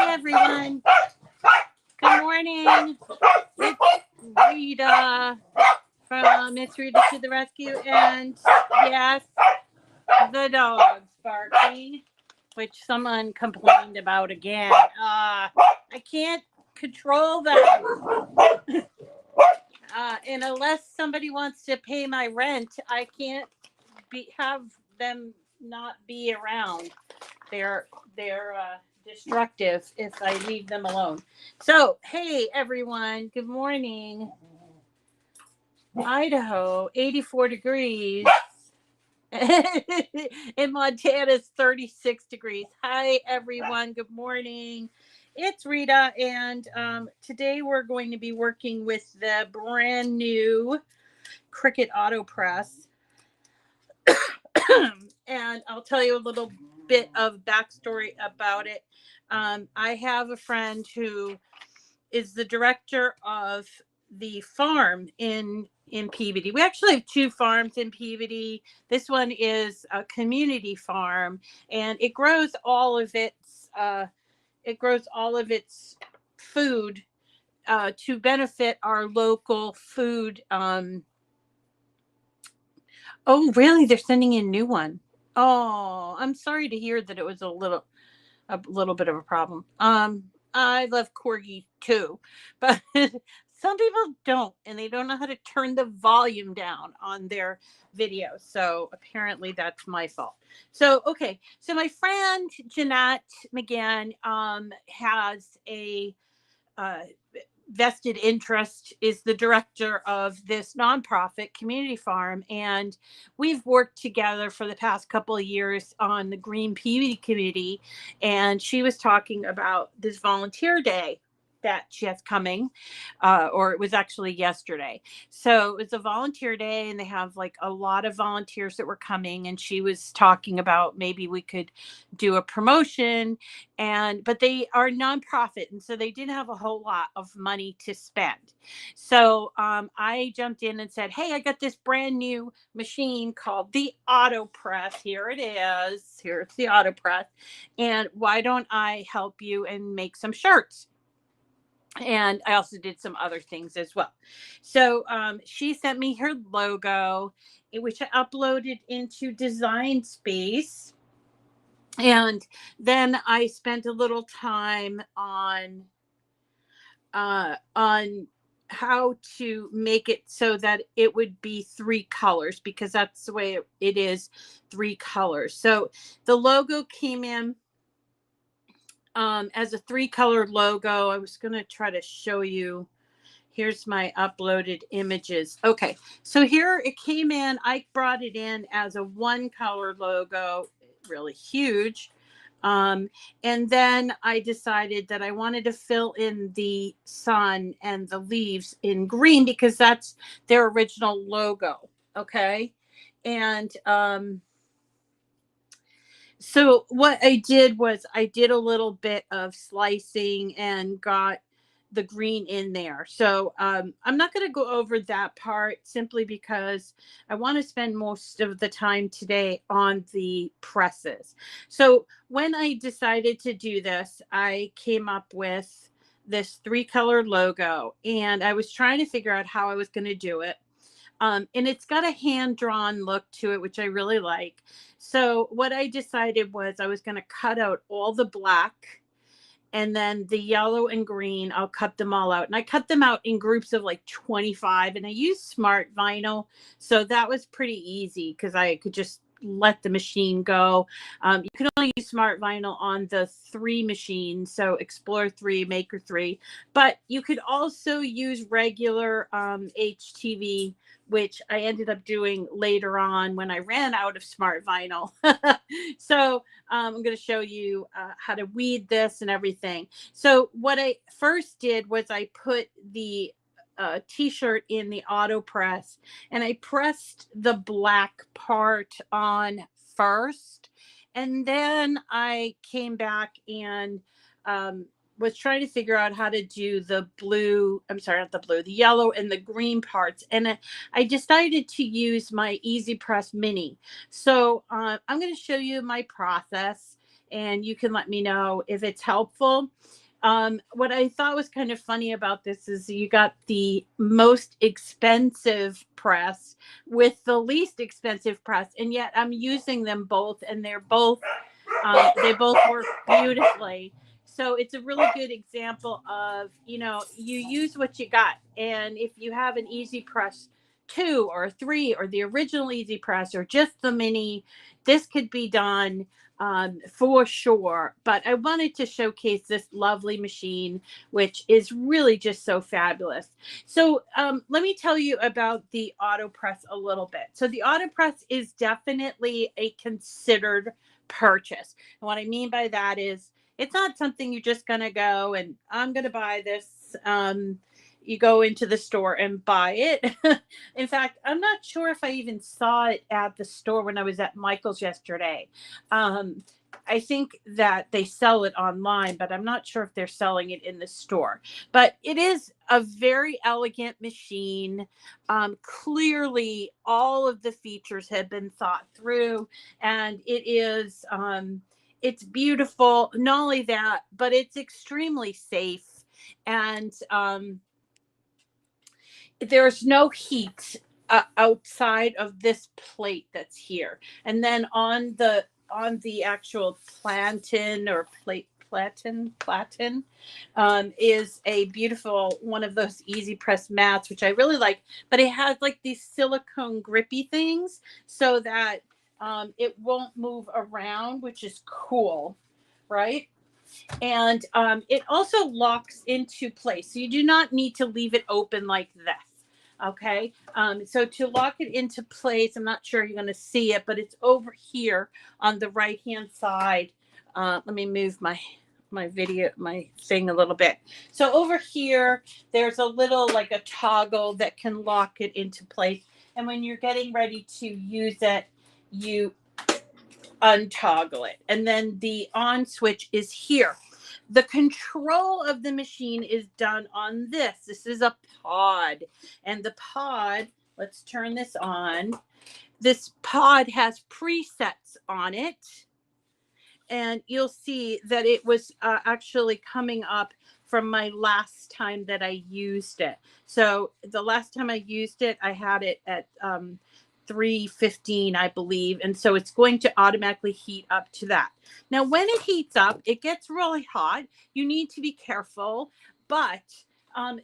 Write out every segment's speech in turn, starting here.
Hi, everyone. Good morning. It's Rita from It's Rita to the Rescue. And yes, the dog's barking, which someone complained about again. I can't control them. And unless somebody wants to pay my rent, I can't have them not be around. They're destructive if I leave them alone. So, hey everyone, good morning. Idaho, 84 degrees. In Montana, it's 36 degrees. Hi everyone, good morning. It's Rita, and today we're going to be working with the brand new Cricut Autopress. And I'll tell you a little bit of backstory about it. I have a friend who is the director of the farm in Peabody. We actually have two farms in Peabody. This one is a community farm, and it grows all of its food to benefit our local food. Oh, really? They're sending in a new one. Oh, I'm sorry to hear that it was a little bit of a problem. I love corgi too, but some people don't, and they don't know how to turn the volume down on their videos. So apparently that's my fault. So, okay. So my friend Jeanette McGann has a vested interest, is the director of this nonprofit community farm, and we've worked together for the past couple of years on the Green Peabody community. And she was talking about this volunteer day that she has coming, or it was actually yesterday. So it was a volunteer day, and they have like a lot of volunteers that were coming, and she was talking about maybe we could do a promotion, but they are nonprofit, and so they didn't have a whole lot of money to spend. So I jumped in and said, hey, I got this brand new machine called the Autopress. Here it is. Here's the Autopress. And why don't I help you and make some shirts? And I also did some other things as well. So she sent me her logo, which I uploaded into Design Space. And then I spent a little time on how to make it so that it would be 3 colors, because that's the way it is, 3 colors. So the logo came in as a 3-color logo. I was going to try to show you. Here's my uploaded images. Okay, so here it came in. I brought it in as a 1-color logo, really huge. And then I decided that I wanted to fill in the sun and the leaves in green, because that's their original logo. Okay. And so what I did was I did a little bit of slicing and got the green in there. So I'm not going to go over that part, simply because I want to spend most of the time today on the presses. So when I decided to do this, I came up with this 3-color logo, and I was trying to figure out how I was going to do it. And it's got a hand-drawn look to it, which I really like. So what I decided was I was going to cut out all the black, and then the yellow and green, I'll cut them all out. And I cut them out in groups of like 25, and I used smart vinyl. So that was pretty easy, because I could just let the machine go. You can only use smart vinyl on the 3 machines, so Explorer 3, Maker 3, but you could also use regular HTV, which I ended up doing later on when I ran out of smart vinyl. So I'm going to show you how to weed this and everything. So what I first did was I put the t-shirt in the Autopress, and I pressed the black part on first, and then I came back and was trying to figure out how to do the yellow and the green parts. And I decided to use my EasyPress Mini. So I'm going to show you my process. and you can let me know if it's helpful. What I thought was kind of funny about this is you got the most expensive press with the least expensive press, and yet I'm using them both, and they both work beautifully. So it's a really good example of, you use what you got. And if you have an EasyPress 2 or 3 or the original EasyPress or just the mini, this could be done for sure. But I wanted to showcase this lovely machine, which is really just so fabulous. So let me tell you about the Autopress a little bit. So the Autopress is definitely a considered purchase. And what I mean by that is it's not something you're just going to go and I'm going to buy this. You go into the store and buy it. In fact, I'm not sure if I even saw it at the store when I was at Michael's yesterday. I think that they sell it online, but I'm not sure if they're selling it in the store. But it is a very elegant machine. Clearly, all of the features have been thought through, and it's beautiful. Not only that, but it's extremely safe. And there's no heat outside of this plate that's here. And then on the actual platen or platen is a beautiful one of those EasyPress mats, which I really like. But it has like these silicone grippy things so that it won't move around, which is cool, right? And it also locks into place. So you do not need to leave it open like this. Okay. So to lock it into place, I'm not sure you're going to see it, but it's over here on the right hand side. Let me move my thing a little bit. So over here, there's a little like a toggle that can lock it into place. And when you're getting ready to use it, you untoggle it. And then the on switch is here. The control of the machine is done on this. This is a pod. And the pod, let's turn this on. This pod has presets on it. And you'll see that it was actually coming up from my last time that I used it. So the last time I used it, I had it at 315, I believe. And so it's going to automatically heat up to that. Now, when it heats up, it gets really hot. You need to be careful. But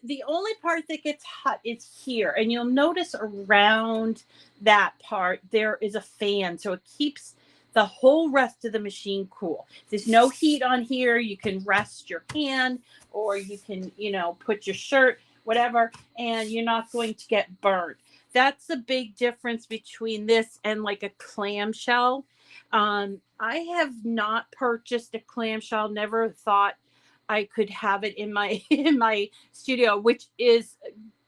the only part that gets hot is here. And you'll notice around that part, there is a fan. So it keeps the whole rest of the machine cool. There's no heat on here. You can rest your hand or you can, put your shirt, whatever, and you're not going to get burned. That's the big difference between this and like a clamshell. I have not purchased a clamshell, never thought I could have it in my studio, which is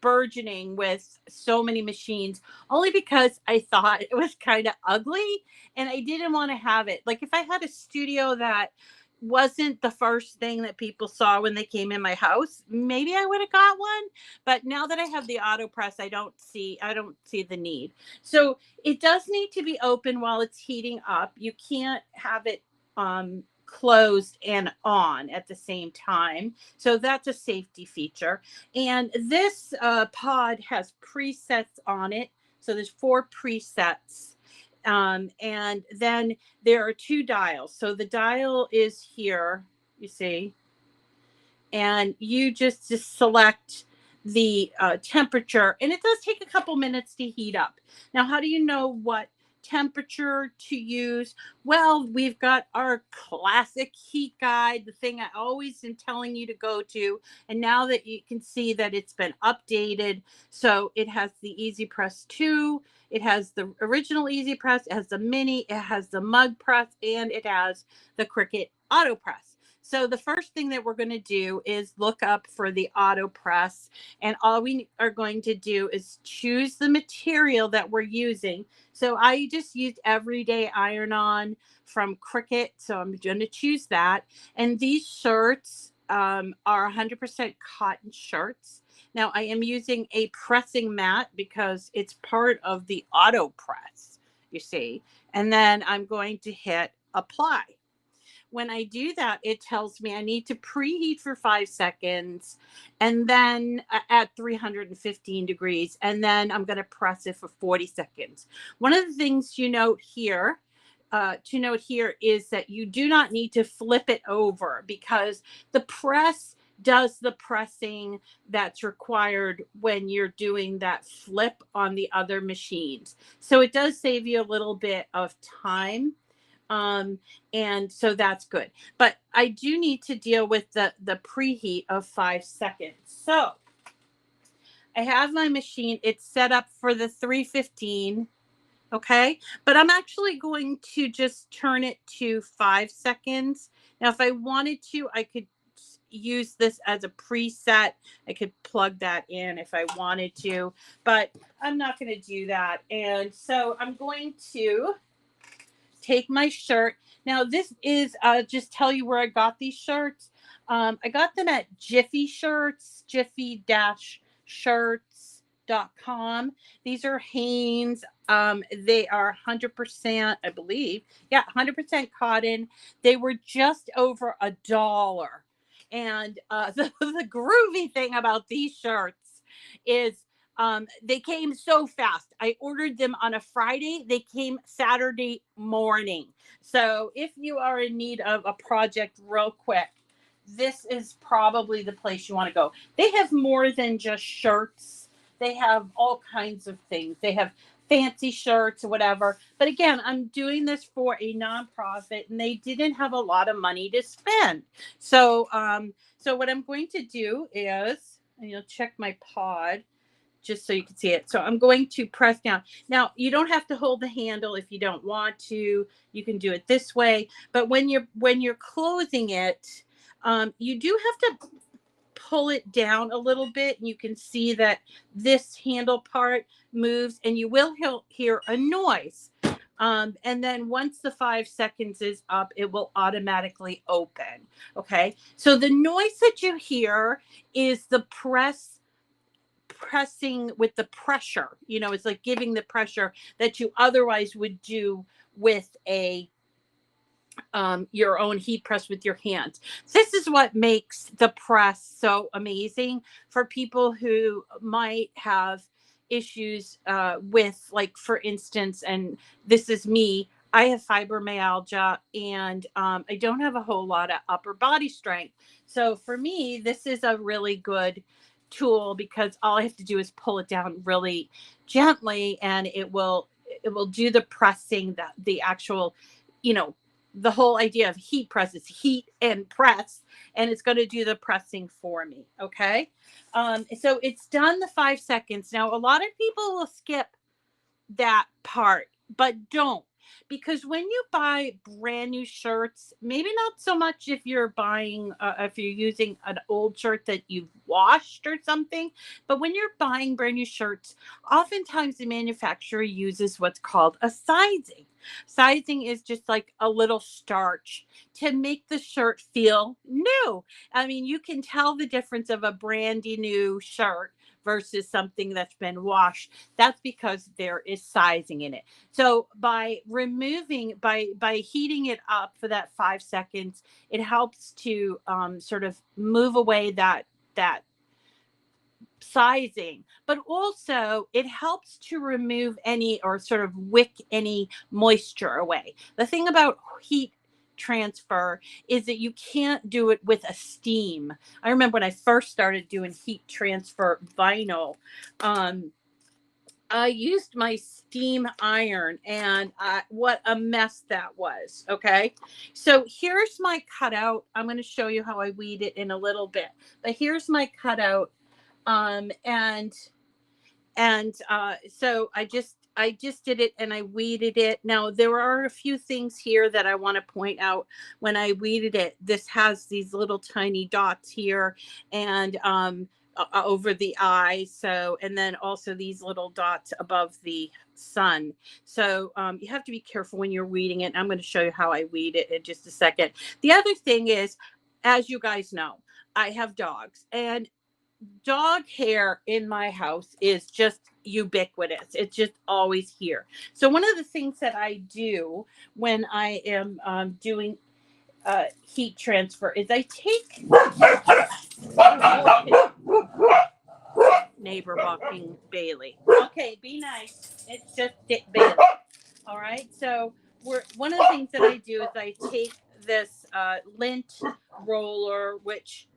burgeoning with so many machines, only because I thought it was kind of ugly and I didn't want to have it. Like if I had a studio that wasn't the first thing that people saw when they came in my house, maybe I would have got one. But now that I have the Autopress, I don't see the need. So it does need to be open while it's heating up. You can't have it closed and on at the same time. So that's a safety feature. And this pod has presets on it. So there's 4 presets. And then there are 2 dials. So the dial is here, you see, and you just select the temperature, and it does take a couple minutes to heat up. Now, how do you know what temperature to use? Well, we've got our classic heat guide, the thing I always am telling you to go to. And now that you can see that it's been updated, so it has the EasyPress 2, it has the original EasyPress, it has the mini, it has the Mug Press, and it has the Cricut Autopress. So the first thing that we're going to do is look up for the Autopress, and all we are going to do is choose the material that we're using. So I just used Everyday Iron-On from Cricut, so I'm going to choose that. And these shirts are 100% cotton shirts. Now I am using a pressing mat because it's part of the Autopress, you see. And then I'm going to hit apply. when I do that, it tells me I need to preheat for 5 seconds and then at 315 degrees. And then I'm going to press it for 40 seconds. One of the things to note here is that you do not need to flip it over because the press does the pressing that's required when you're doing that flip on the other machines. So it does save you a little bit of time. And so that's good. But I do need to deal with the preheat of 5 seconds. So I have my machine. It's set up for the 315. Okay. But I'm actually going to just turn it to 5 seconds. Now, if I wanted to, I could use this as a preset. I could plug that in if I wanted to, but I'm not going to do that. And so I'm going to take my shirt. Now, this is, just tell you where I got these shirts. I got them at Jiffy Shirts, jiffy-shirts.com. These are Hanes. They are 100%, I believe. Yeah, 100% cotton. They were just over $1. And the groovy thing about these shirts is they came so fast. I ordered them on a Friday. They came Saturday morning. So if you are in need of a project real quick, this is probably the place you want to go. They have more than just shirts. They have all kinds of things. They have fancy shirts or whatever. But again, I'm doing this for a nonprofit and they didn't have a lot of money to spend. So, so what I'm going to do is, and you'll check my pod just so you can see it. So I'm going to press down. Now, you don't have to hold the handle if you don't want to. You can do it this way. But when you're closing it, you do have to pull it down a little bit. And you can see that this handle part moves and you will hear a noise. And then once the 5 seconds is up, it will automatically open. Okay. So the noise that you hear is the pressing with the pressure. It's like giving the pressure that you otherwise would do with your own heat press with your hands. This is what makes the press so amazing for people who might have issues with, like, for instance, and this is me, I have fibromyalgia and I don't have a whole lot of upper body strength. So for me, this is a really good tool because all I have to do is pull it down really gently and it will do the pressing, the actual, the whole idea of heat press is heat and press, and it's going to do the pressing for me. Okay. So it's done the 5 seconds. Now, a lot of people will skip that part, but don't, because when you buy brand new shirts, maybe not so much if you're using an old shirt that you've washed or something, but when you're buying brand new shirts, oftentimes the manufacturer uses what's called a sizing. Sizing is just like a little starch to make the shirt feel new. I mean, you can tell the difference of a brandy new shirt versus something that's been washed. That's because there is sizing in it. So by heating it up for that 5 seconds, it helps to sort of move away that sizing, but also it helps to remove any, or sort of wick any moisture away. The thing about heat transfer is that you can't do it with a steam. I remember when I first started doing heat transfer vinyl, I used my steam iron and what a mess that was. Okay. So here's my cutout. I'm going to show you how I weed it in a little bit, but here's my cutout. So I just did it and I weeded it. Now there are a few things here that I want to point out. When I weeded it, this has these little tiny dots here and over the eye. So, and then also these little dots above the sun. So you have to be careful when you're weeding it. I'm going to show you how I weed it in just a second. The other thing is, as you guys know, I have dogs, and dog hair in my house is just ubiquitous. It's just always here. So one of the things that I do when I am doing heat transfer is I take neighbor walking Bailey. Okay, be nice. It's just Bailey. All right. So one of the things that I do is I take this lint roller, which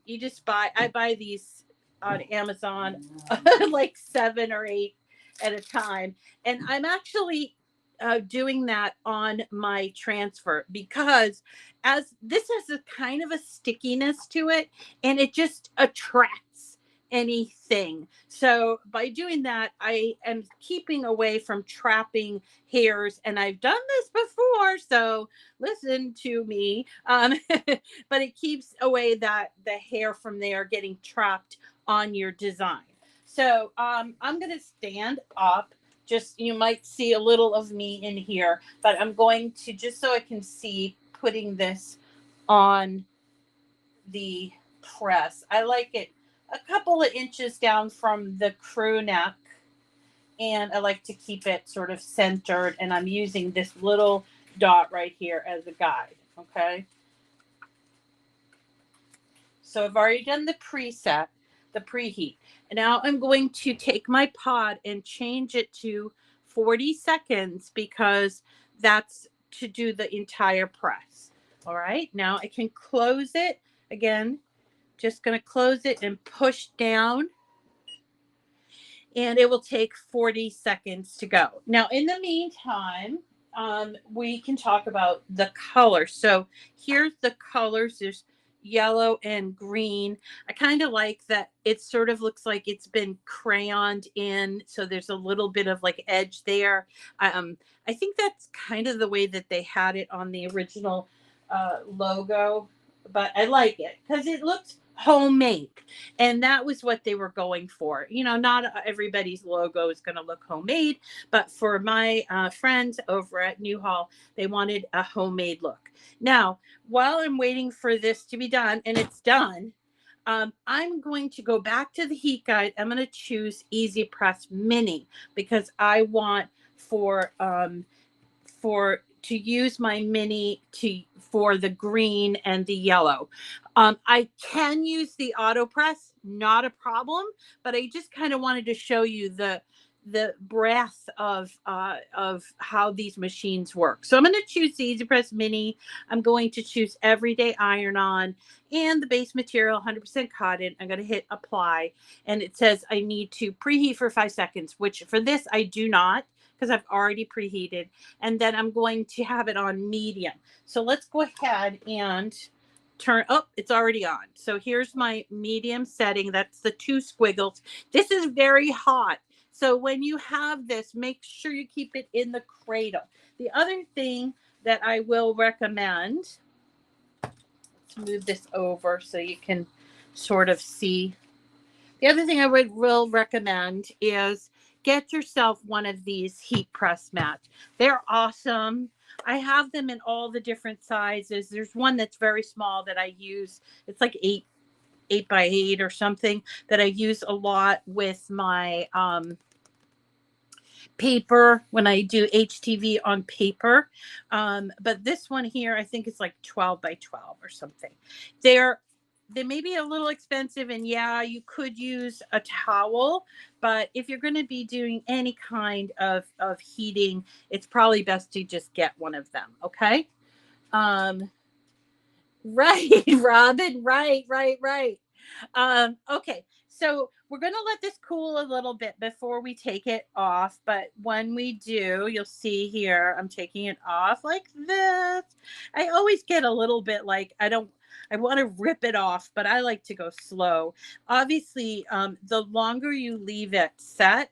you just buy. I buy these on Amazon, like 7 or 8 at a time, and I'm actually doing that on my transfer because as this has a kind of a stickiness to it, and it just attracts anything. So by doing that, I am keeping away from trapping hairs, and I've done this before, so listen to me. But it keeps away the hair from there getting trapped on your design. So I'm going to stand up. Just you might see a little of me in here, but I'm going to, just so I can see, putting this on the press. I like it a couple of inches down from the crew neck, and I like to keep it sort of centered, and I'm using this little dot right here as a guide. Okay, so I've already done the preset, the preheat, and now I'm going to take my pod and change it to 40 seconds because that's to do the entire press. All right, now I can close it again. Just going to close it and push down, and it will take 40 seconds to go. Now, in the meantime, we can talk about the color. So here's the colors. There's yellow and green. I kind of like that it sort of looks like it's been crayoned in. So there's a little bit of like edge there. I think that's kind of the way that they had it on the original logo, but I like it because it looks homemade, and that was what they were going for. You know, not everybody's logo is going to look homemade, but for my friends over at Newhall, they wanted a homemade look. Now, while I'm waiting for this to be done, and it's done, I'm going to go back to the heat guide. I'm going to choose EasyPress Mini because I want to use my mini for the green and the yellow. I can use the Autopress, not a problem, but I just kind of wanted to show you the breadth of how these machines work. So I'm going to choose the EasyPress Mini. I'm going to choose everyday iron-on and the base material 100% cotton. I'm going to hit apply, and it says I need to preheat for 5 seconds, which for this I do not, because I've already preheated, and then I'm going to have it on medium. So let's go ahead and turn, oh, it's already on. So here's my medium setting. That's the 2 squiggles. This is very hot. So when you have this, make sure you keep it in the cradle. The other thing that I will recommend, let's move this over so you can sort of see. The other thing I will recommend is get yourself one of these heat press mats. They're awesome. I have them in all the different sizes. There's one that's very small that I use. It's like 8 by 8 or something that I use a lot with my paper when I do HTV on paper. But this one here, I think it's like 12 by 12 or something. They may be a little expensive, and yeah, you could use a towel, but if you're going to be doing any kind of heating, it's probably best to just get one of them. Okay. Right, Robin. Right. Okay. So we're going to let this cool a little bit before we take it off. But when we do, you'll see here, I'm taking it off like this. I always get a little bit like, I want to rip it off, but I like to go slow. Obviously, the longer you leave it set,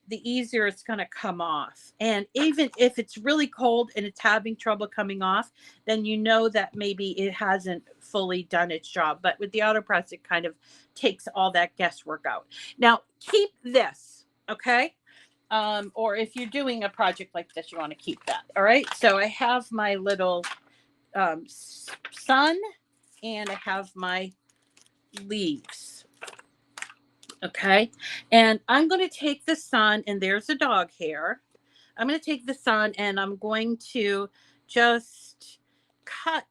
the easier it's going to come off. And even if it's really cold and it's having trouble coming off, then you know that maybe it hasn't fully done its job. But with the Autopress, it kind of takes all that guesswork out. Now, keep this, okay? Or if you're doing a project like this, you want to keep that. All right. So I have my little sun, and I have my leaves. Okay. And I'm going to take the sun, and there's a dog hair. I'm going to take the sun, and I'm going to just cut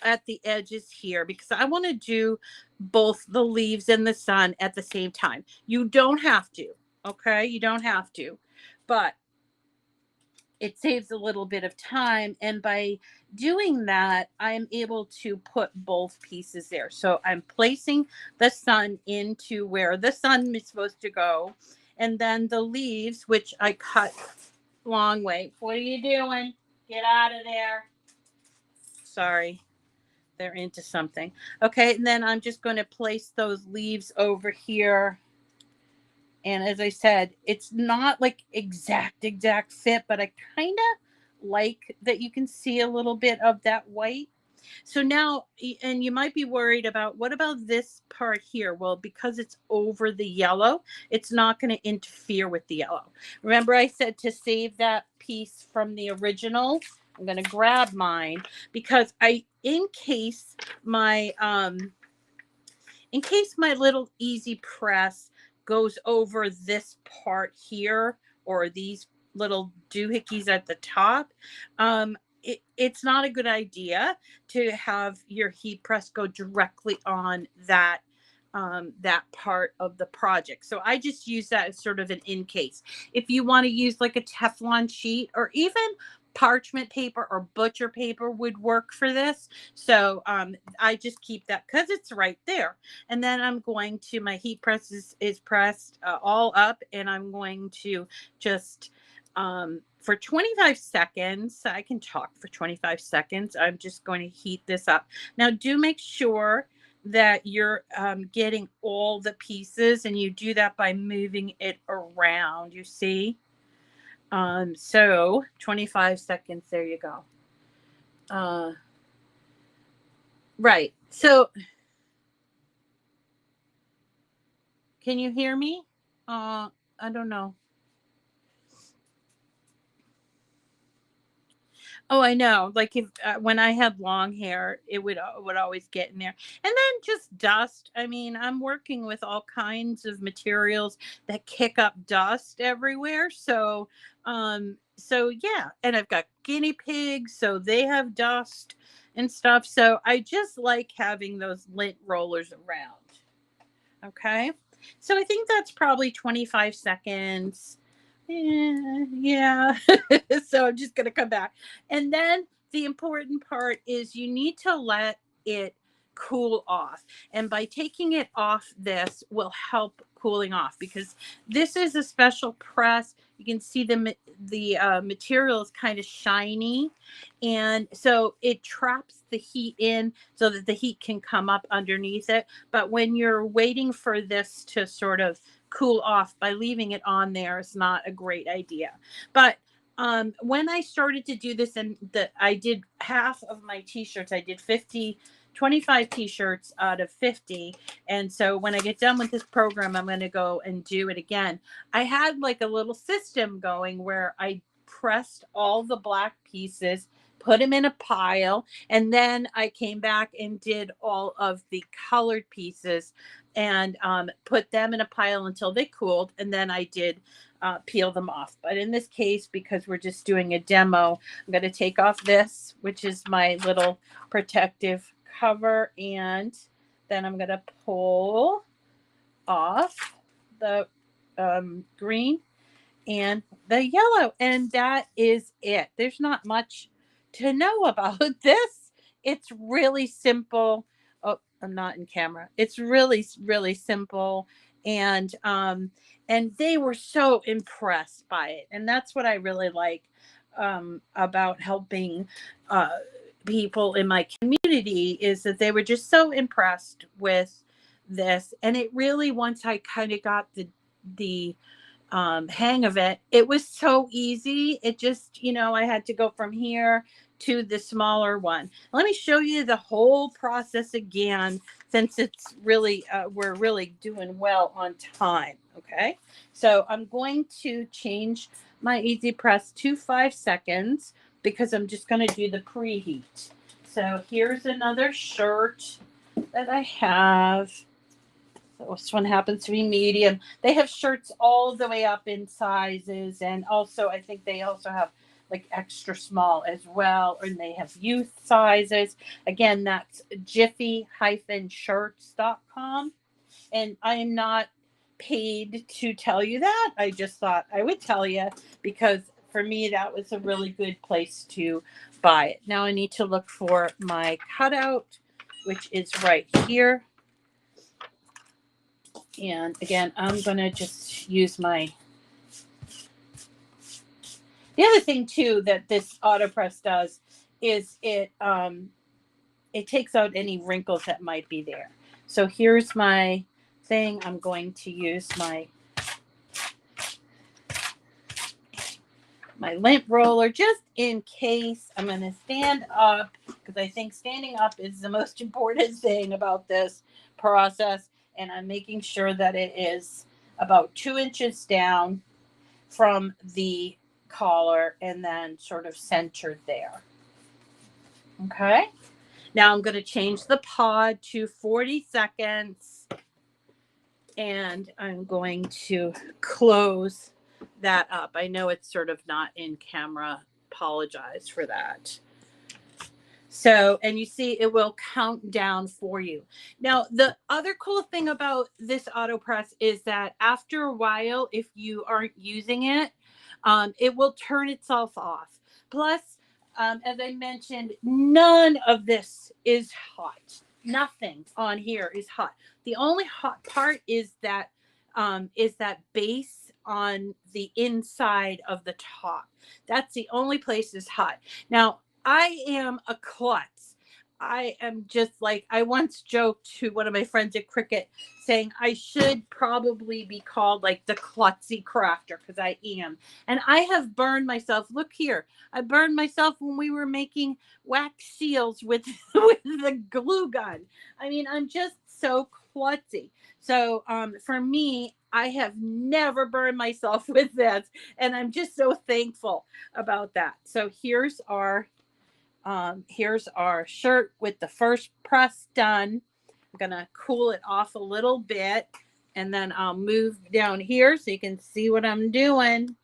at the edges here because I want to do both the leaves and the sun at the same time. You don't have to, okay? You don't have to, but it saves a little bit of time. And by doing that, I'm able to put both pieces there. So I'm placing the sun into where the sun is supposed to go. And then the leaves, which I cut long way. What are you doing? Get out of there. Sorry, they're into something. Okay, and then I'm just going to place those leaves over here. And as I said, it's not like exact fit, but I kind of like that you can see a little bit of that white. So now, and you might be worried about, what about this part here? Well, because it's over the yellow, it's not going to interfere with the yellow. Remember I said to save that piece from the original? I'm going to grab mine because in case my little EasyPress goes over this part here or these little doohickeys at the top, it's not a good idea to have your heat press go directly on that part of the project. So I just use that as sort of an in case. If you want to use like a Teflon sheet or even parchment paper or butcher paper would work for this. So I just keep that because it's right there. And then I'm going to, my heat press is pressed all up, and I'm going to just for 25 seconds, I can talk for 25 seconds. I'm just going to heat this up. Now do make sure that you're getting all the pieces, and you do that by moving it around, you see. So 25 seconds, there you go. Right. So can you hear me? I don't know. Oh, I know. Like if when I had long hair, it would always get in there. And then just dust. I mean, I'm working with all kinds of materials that kick up dust everywhere. So yeah, and I've got guinea pigs, so they have dust and stuff. So I just like having those lint rollers around. Okay. So I think that's probably 25 seconds. Yeah. So I'm just going to come back. And then the important part is you need to let it cool off. And by taking it off, this will help cooling off because this is a special press. You can see the material is kind of shiny. And so it traps the heat in so that the heat can come up underneath it. But when you're waiting for this to sort of cool off, by leaving it on there is not a great idea. But when I started to do this, and I did half of my t-shirts, I did 25 t-shirts out of 50. And so when I get done with this program, I'm going to go and do it again. I had like a little system going where I pressed all the black pieces, put them in a pile, and then I came back and did all of the colored pieces and put them in a pile until they cooled, and then I did peel them off. But in this case, because we're just doing a demo, I'm going to take off this, which is my little protective cover, and then I'm going to pull off the green and the yellow, and that is it. There's not much to know about this. It's really simple. Oh, I'm not in camera. It's really, really simple. And they were so impressed by it. And that's what I really like about helping people in my community, is that they were just so impressed with this. And it really, once I kind of got the hang of it, it was so easy. It just, I had to go from here to the smaller one. Let me show you the whole process again, since it's really, we're really doing well on time. Okay. So I'm going to change my EasyPress to 5 seconds because I'm just going to do the preheat. So here's another shirt that I have. This one happens to be medium. They have shirts all the way up in sizes, and also I think they also have like extra small as well, and they have youth sizes. Again, that's jiffy-shirts.com. And I am not paid to tell you that. I just thought I would tell you because for me, that was a really good place to buy it. Now I need to look for my cutout, which is right here. And again, I'm going to just use my... The other thing too that this Autopress does is it takes out any wrinkles that might be there. So here's my thing. I'm going to use my lint roller just in case. I'm going to stand up because I think standing up is the most important thing about this process. And I'm making sure that it is about 2 inches down from the collar and then sort of centered there. Okay. Now I'm going to change the pod to 40 seconds and I'm going to close that up. I know it's sort of not in camera. Apologize for that. So, and you see it will count down for you. Now, the other cool thing about this Autopress is that after a while, if you aren't using it, it will turn itself off. Plus, as I mentioned, none of this is hot. Nothing on here is hot. The only hot part is that base on the inside of the top. That's the only place that's hot. Now, I am a klutz. I am just like, I once joked to one of my friends at Cricut saying I should probably be called like the klutzy crafter because I am. And I have burned myself. Look here. I burned myself when we were making wax seals with the glue gun. I mean, I'm just so klutzy. So for me, I have never burned myself with this. And I'm just so thankful about that. So here's our shirt with the first press done. I'm gonna cool it off a little bit and then I'll move down here so you can see what I'm doing.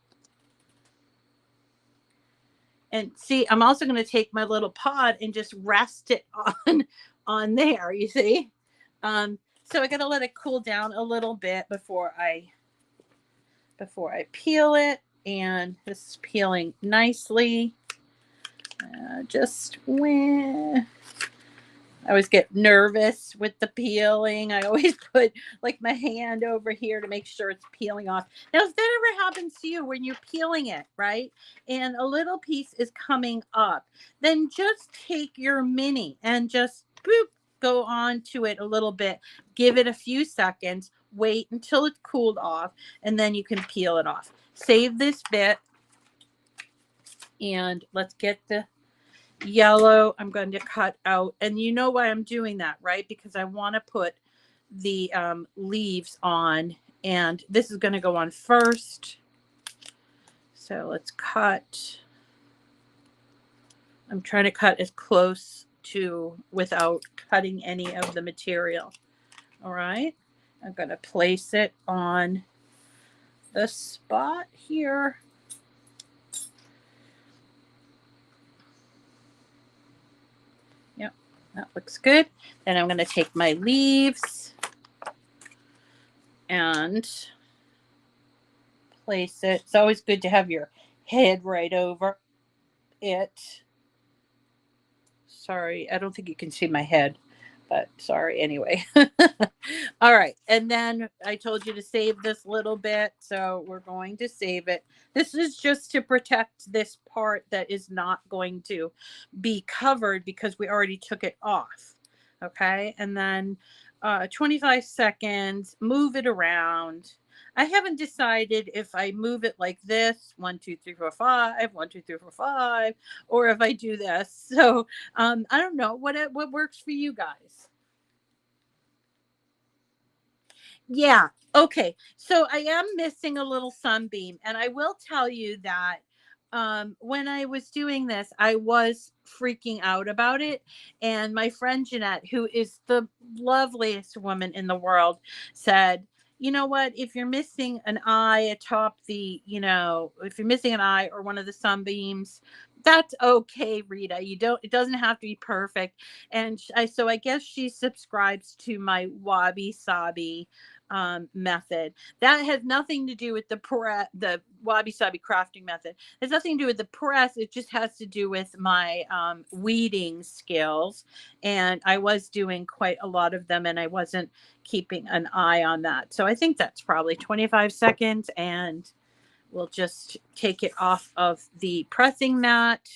And see, I'm also going to take my little pod and just rest it on there, you see. So I got to let it cool down a little bit before I peel it. And this is peeling nicely. I always get nervous with the peeling. I always put like my hand over here to make sure it's peeling off. Now, if that ever happens to you when you're peeling it, right, and a little piece is coming up, then just take your mini and just boop, go on to it a little bit. Give it a few seconds. Wait until it's cooled off, and then you can peel it off. Save this bit, and let's get the yellow. I'm going to cut out, and you know why I'm doing that, right? Because I want to put the leaves on, and this is going to go on first. So let's cut. I'm trying to cut as close to without cutting any of the material. All right, I'm going to place it on the spot here. That looks good. Then I'm going to take my leaves and place it. It's always good to have your head right over it. Sorry, I don't think you can see my head, but sorry anyway. All right. And then I told you to save this little bit, so we're going to save it. This is just to protect this part that is not going to be covered because we already took it off. Okay. And then 25 seconds, move it around. I haven't decided if I move it like this, 1, 2, 3, 4, 5, 1, 2, 3, 4, 5, or if I do this. So I don't know what works for you guys. Yeah. Okay. So I am missing a little sunbeam, and I will tell you that when I was doing this, I was freaking out about it. And my friend Jeanette, who is the loveliest woman in the world, said, you know what, if you're missing an eye atop the, if you're missing an eye or one of the sunbeams, that's okay, Rita. It doesn't have to be perfect. And so I guess she subscribes to my wabi sabi method. That has nothing to do with the wabi sabi crafting method. It has nothing to do with the press. It just has to do with my weeding skills. And I was doing quite a lot of them, and I wasn't keeping an eye on that. So I think that's probably 25 seconds, and we'll just take it off of the pressing mat.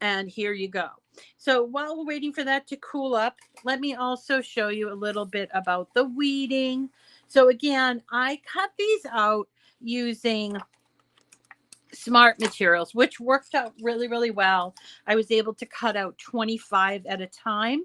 And here you go. So while we're waiting for that to cool up, let me also show you a little bit about the weeding. So again, I cut these out using smart materials, which worked out really, really well. I was able to cut out 25 at a time,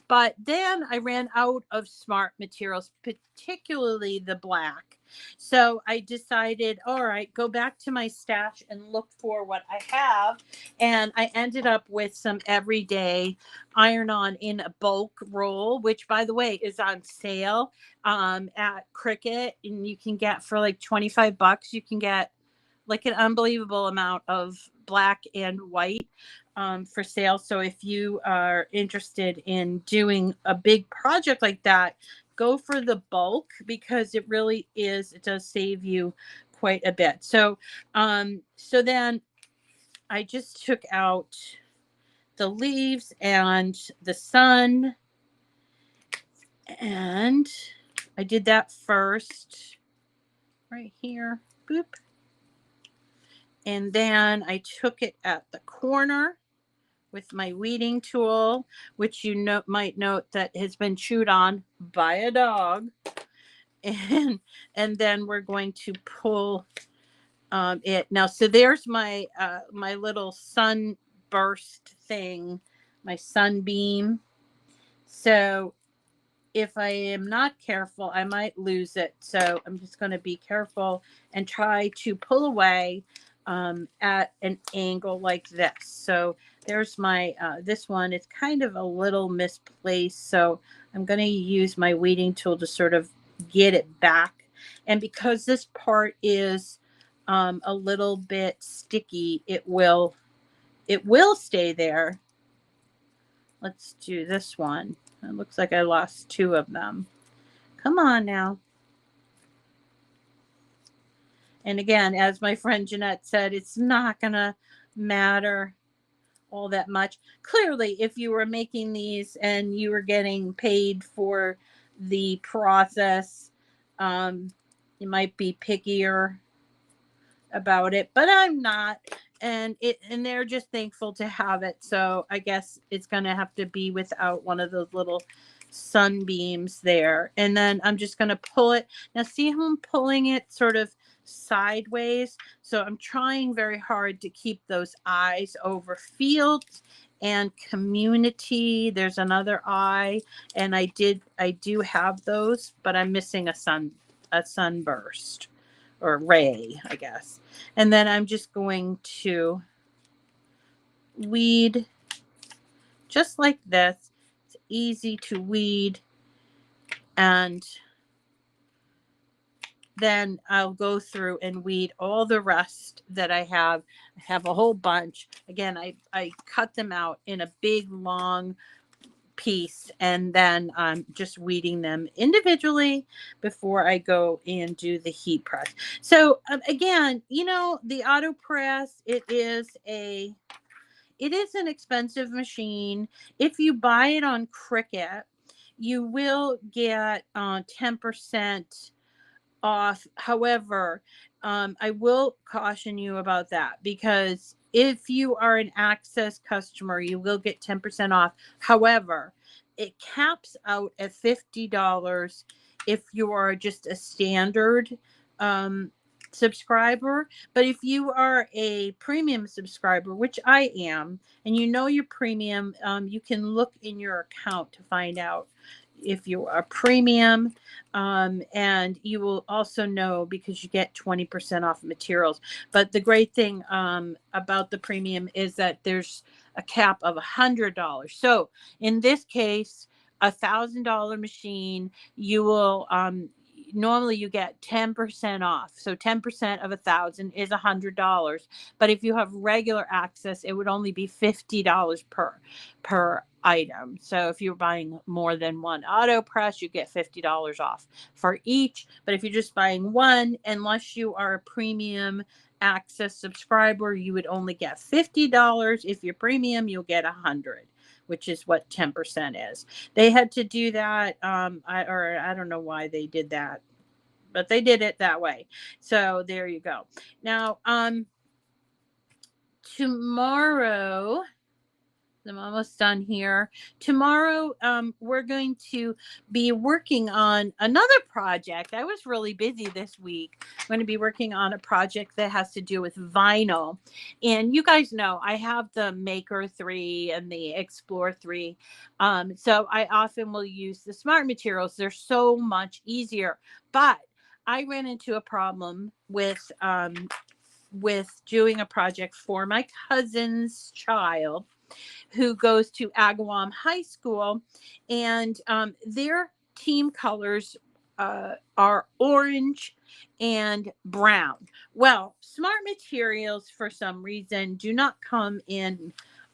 but then I ran out of smart materials, particularly the black. So I decided, all right, go back to my stash and look for what I have. And I ended up with some everyday iron-on in a bulk roll, which, by the way, is on sale at Cricut, and you can get for like 25 bucks. You can get like an unbelievable amount of black and white for sale. So if you are interested in doing a big project like that, go for the bulk, because it does save you quite a bit. So then I just took out the leaves and the sun, and I did that first right here. Boop. And then I took it at the corner with my weeding tool, which might note that has been chewed on by a dog. And then we're going to pull it. Now, so there's my my little sunburst thing, my sunbeam. So if I am not careful, I might lose it. So I'm just going to be careful and try to pull away at an angle like this. So there's my, this one, it's kind of a little misplaced. So I'm going to use my weeding tool to sort of get it back. And because this part is a little bit sticky, it will stay there. Let's do this one. It looks like I lost two of them. Come on now. And again, as my friend Jeanette said, it's not going to matter all that much. Clearly, if you were making these and you were getting paid for the process, you might be pickier about it, but I'm not. And they're just thankful to have it. So I guess it's going to have to be without one of those little sunbeams there. And then I'm just going to pull it. Now see how I'm pulling it sort of sideways. So I'm trying very hard to keep those eyes over fields and community. There's another eye, and I do have those, but I'm missing a sunburst or ray, I guess. And then I'm just going to weed just like this. It's easy to weed. And then I'll go through and weed all the rest that I have. I have a whole bunch. Again, I cut them out in a big, long piece, and then I'm just weeding them individually before I go and do the heat press. So again, the Autopress, it is an expensive machine. If you buy it on Cricut, you will get 10% off. However, I will caution you about that, because if you are an Access customer, you will get 10% off. However, it caps out at $50 if you are just a standard subscriber. But if you are a premium subscriber, which I am, and your premium, you can look in your account to find out if you are premium, and you will also know, because you get 20% off materials. But the great thing about the premium is that there's a cap of $100. So in this case, $1,000 machine, you will normally you get 10% off. So 10% of 1,000 is $100. But if you have regular access, it would only be $50 per item. So if you're buying more than one Autopress, you get $50 off for each. But if you're just buying one, unless you are a premium access subscriber, you would only get $50. If you're premium, you'll get $100, which is what 10% is. They had to do that. I don't know why they did that, but they did it that way. So there you go. Now, tomorrow, I'm almost done here. Tomorrow, we're going to be working on another project. I was really busy this week. I'm going to be working on a project that has to do with vinyl. And you guys know I have the Maker 3 and the Explore 3. So I often will use the Smart Materials. They're so much easier. But I ran into a problem with doing a project for my cousin's child who goes to Agawam High School, and their team colors are orange and brown. Well, Smart Materials, for some reason, do not come in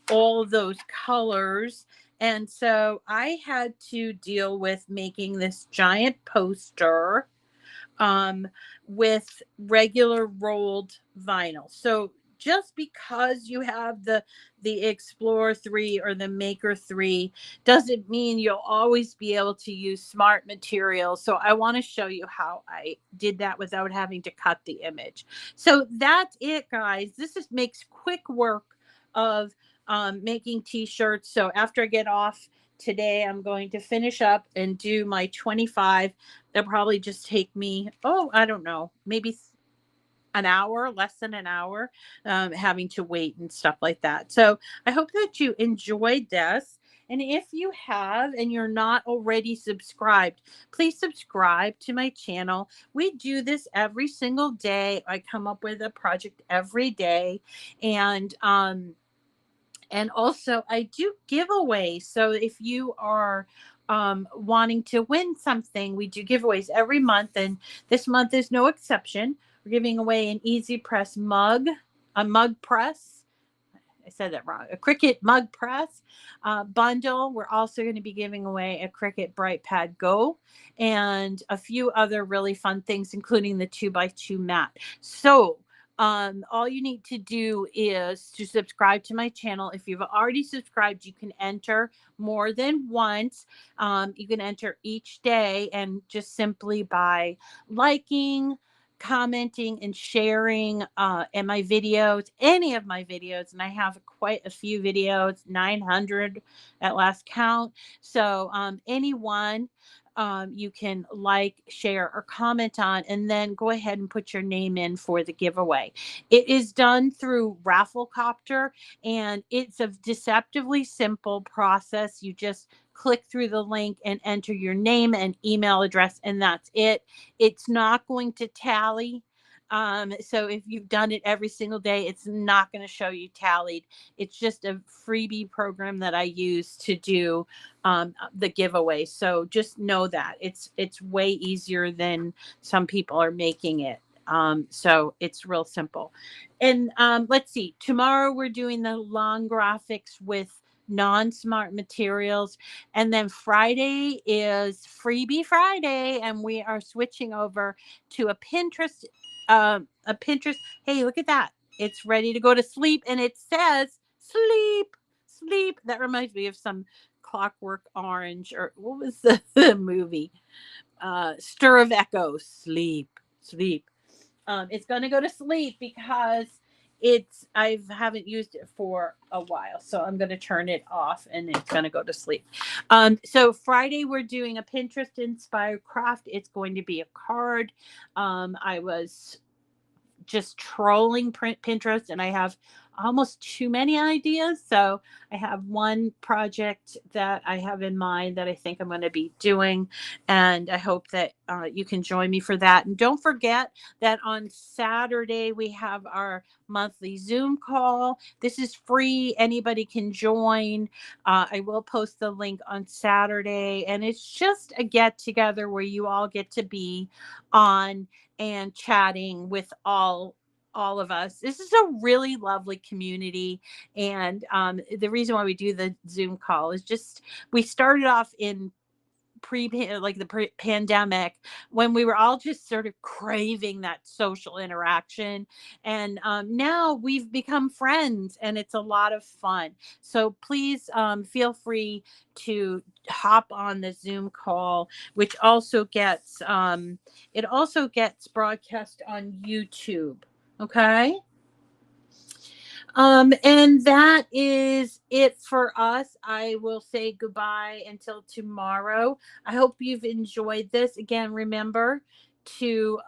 all of those colors. And so I had to deal with making this giant poster with regular rolled vinyl. So just because you have the Explorer 3 or the Maker 3 doesn't mean you'll always be able to use Smart Materials. So I want to show you how I did that without having to cut the image. So that's it, guys. This makes quick work of making t-shirts. So after I get off today, I'm going to finish up and do my 25. They'll probably just take me, I don't know, maybe an hour, less than an hour, having to wait and stuff like that. So I hope that you enjoyed this. And if you have and you're not already subscribed, please subscribe to my channel. We do this every single day. I come up with a project every day. And also I do giveaways. So if you are wanting to win something, we do giveaways every month. And this month is no exception. We're giving away an EasyPress mug, a mug press. I said that wrong. A Cricut Mug Press Bundle. We're also going to be giving away a Cricut Bright Pad Go and a few other really fun things, including the 2x2 mat. So all you need to do is to subscribe to my channel. If you've already subscribed, you can enter more than once. You can enter each day, and just simply by liking, commenting, and sharing in my videos, any of my videos. And I have quite a few videos, 900 at last count. So anyone you can like, share, or comment on, and then go ahead and put your name in for the giveaway. It is done through Rafflecopter, and it's a deceptively simple process. You just click through the link and enter your name and email address, and that's it. It's not going to tally. So if you've done it every single day, it's not going to show you tallied. It's just a freebie program that I use to do the giveaway. So just know that it's way easier than some people are making it. So it's real simple. And let's see, tomorrow we're doing the long graphics with non-smart materials, and then Friday is freebie Friday, and we are switching over to a Pinterest. Hey, look at that, it's ready to go to sleep, and it says sleep. That reminds me of some Clockwork Orange, or what was the movie, Stir of Echoes. Sleep. It's going to go to sleep because I haven't used it for a while. So I'm going to turn it off, and it's going to go to sleep. So Friday we're doing a Pinterest inspired craft. It's going to be a card. I was just trolling Pinterest, and I have almost too many ideas. So I have one project that I have in mind that I think I'm going to be doing, and I hope that you can join me for that. And don't forget that on Saturday we have our monthly Zoom call. This is free; anybody can join. I will post the link on Saturday, and it's just a get together where you all get to be on and chatting with all of us. This is a really lovely community, and the reason why we do the Zoom call is just we started off in pandemic, when we were all just sort of craving that social interaction, and now we've become friends and it's a lot of fun. So please feel free to hop on the Zoom call, which also gets it also gets broadcast on YouTube. Okay. And that is it for us. I will say goodbye until tomorrow. I hope you've enjoyed this. Again, remember to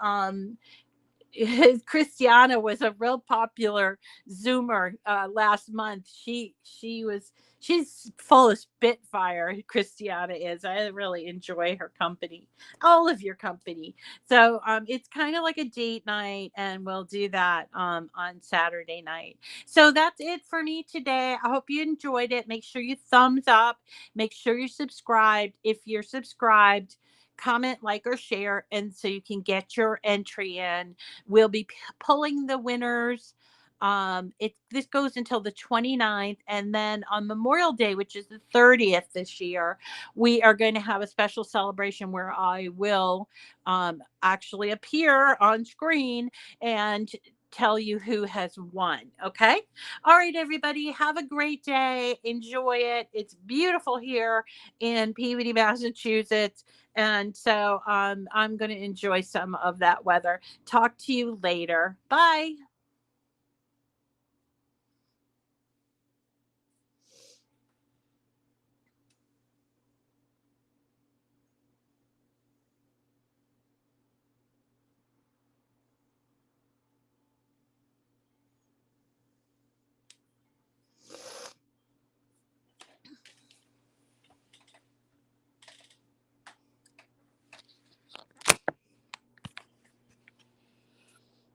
Christiana was a real popular Zoomer last month. She's full of spitfire. Christiana is. I really enjoy her company, all of your company. So it's kind of like a date night, and we'll do that on Saturday night. So that's it for me today. I hope you enjoyed it. Make sure you thumbs up. Make sure you're subscribed. If you're subscribed, comment, like, or share, and so you can get your entry in. We'll be pulling the winners. This goes until the 29th, and then on Memorial Day, which is the 30th this year, we are going to have a special celebration where I will actually appear on screen and tell you who has won. Okay. All right, everybody, have a great day. Enjoy it. It's beautiful here in Peabody, Massachusetts. And so I'm going to enjoy some of that weather. Talk to you later. Bye.